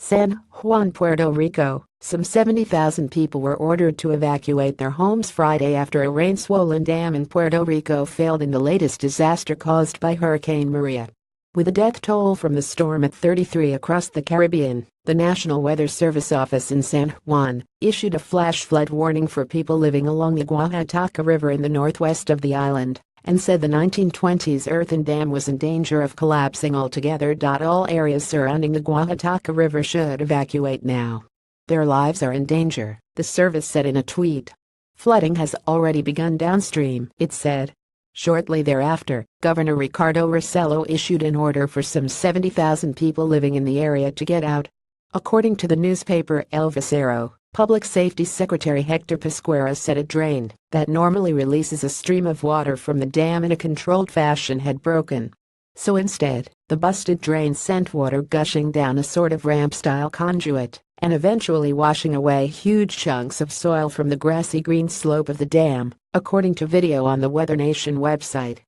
San Juan, Puerto Rico. Some 70,000 people were ordered to evacuate their homes Friday after a rain-swollen dam in Puerto Rico failed in the latest disaster caused by Hurricane Maria. With a death toll from the storm at 33 across the Caribbean, the National Weather Service office in San Juan issued a flash flood warning for people living along the Oaxaca River in the northwest of the island, and said the 1920s earthen dam was in danger of collapsing altogether. All areas surrounding the Oaxaca River should evacuate now. Their lives are in danger, the service said in a tweet. Flooding has already begun downstream, it said. Shortly thereafter, Governor Ricardo Rossello issued an order for some 70,000 people living in the area to get out. According to the newspaper El Vocero, Public Safety Secretary Hector Pasquera said a drain that normally releases a stream of water from the dam in a controlled fashion had broken. So instead, the busted drain sent water gushing down a sort of ramp-style conduit and eventually washing away huge chunks of soil from the grassy green slope of the dam, according to video on the Weather Nation website.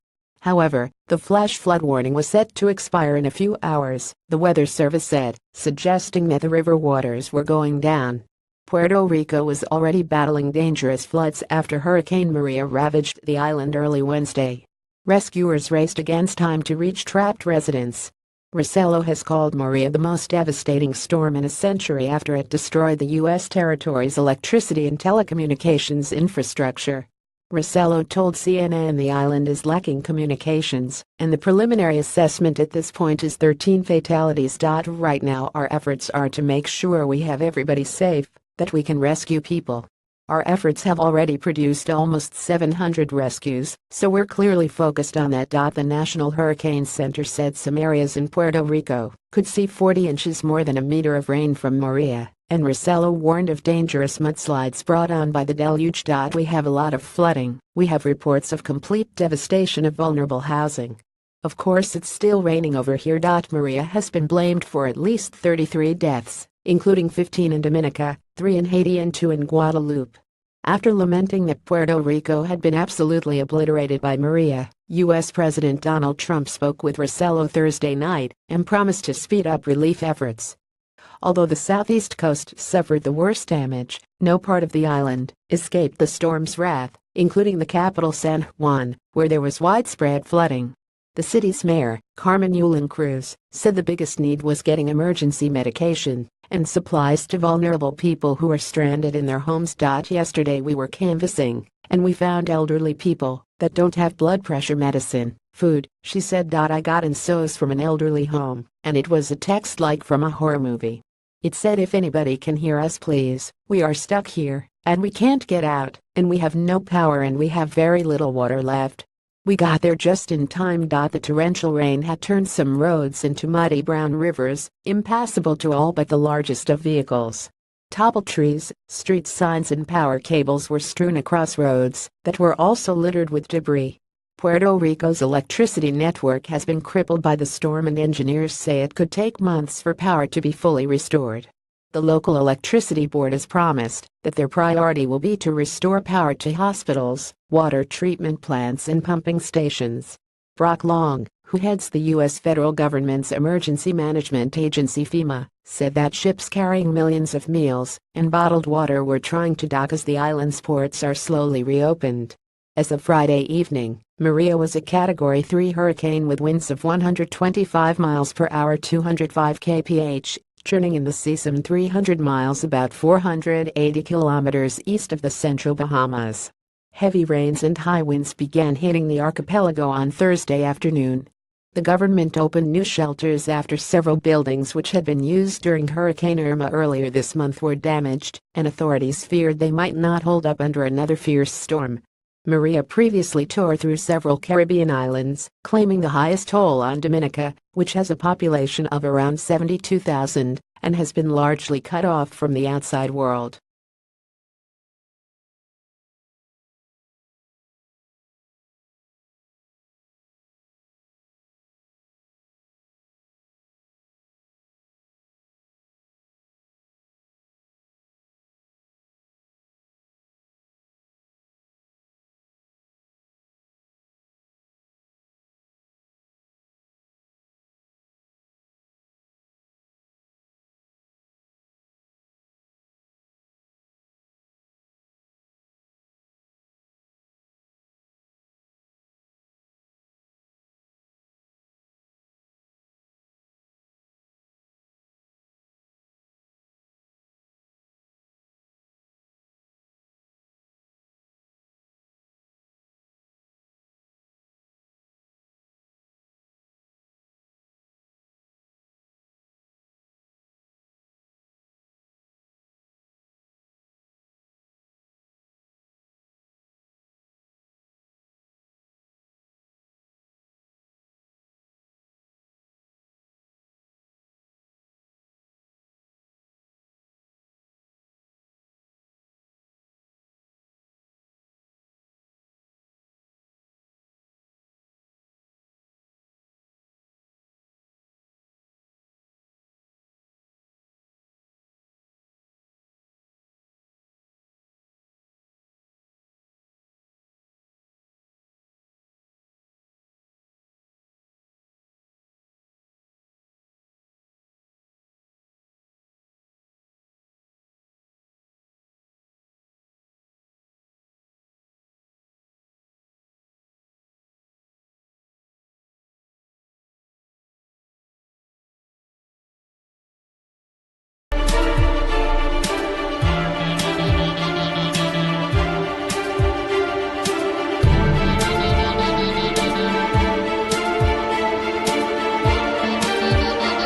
However, the flash flood warning was set to expire in a few hours, the Weather Service said, suggesting that the river waters were going down. Puerto Rico was already battling dangerous floods after Hurricane Maria ravaged the island early Wednesday. Rescuers raced against time to reach trapped residents. Rossello has called Maria the most devastating storm in a century after it destroyed the U.S. territory's electricity and telecommunications infrastructure. Rossello told CNN the island is lacking communications, and the preliminary assessment at this point is 13 fatalities. Right now our efforts are to make sure we have everybody safe, that we can rescue people. Our efforts have already produced almost 700 rescues, so we're clearly focused on that. The National Hurricane Center said some areas in Puerto Rico could see 40 inches more than a meter of rain from Maria, and Rossello warned of dangerous mudslides brought on by the deluge. We have a lot of flooding, we have reports of complete devastation of vulnerable housing. Of course it's still raining over here. Maria has been blamed for at least 33 deaths, including 15 in Dominica, 3 in Haiti and 2 in Guadeloupe. After lamenting that Puerto Rico had been absolutely obliterated by Maria, U.S. President Donald Trump spoke with Rossello Thursday night and promised to speed up relief efforts. Although the southeast coast suffered the worst damage, no part of the island escaped the storm's wrath, including the capital San Juan, where there was widespread flooding. The city's mayor, Carmen Yulín Cruz, said the biggest need was getting emergency medication and supplies to vulnerable people who are stranded in their homes. Yesterday we were canvassing, and we found elderly people that don't have blood pressure medicine, food, she said. I got SOS from an elderly home, and it was a text like from a horror movie. It said, if anybody can hear us please, we are stuck here, and we can't get out, and we have no power and we have very little water left. We got there just in time. The torrential rain had turned some roads into muddy brown rivers, impassable to all but the largest of vehicles. Toppled trees, street signs and power cables were strewn across roads that were also littered with debris. Puerto Rico's electricity network has been crippled by the storm, and engineers say it could take months for power to be fully restored. The local electricity board has promised that their priority will be to restore power to hospitals, water treatment plants and pumping stations. Brock Long, who heads the U.S. federal government's emergency management agency FEMA, said that ships carrying millions of meals and bottled water were trying to dock as the island's ports are slowly reopened. As of Friday evening, Maria was a Category 3 hurricane with winds of 125 miles per hour, 205 kph. Churning in the sea some 300 miles, about 480 kilometers east of the central Bahamas. Heavy rains and high winds began hitting the archipelago on Thursday afternoon. The government opened new shelters after several buildings which had been used during Hurricane Irma earlier this month were damaged, and authorities feared they might not hold up under another fierce storm. Maria previously tore through several Caribbean islands, claiming the highest toll on Dominica, which has a population of around 72,000 and has been largely cut off from the outside world.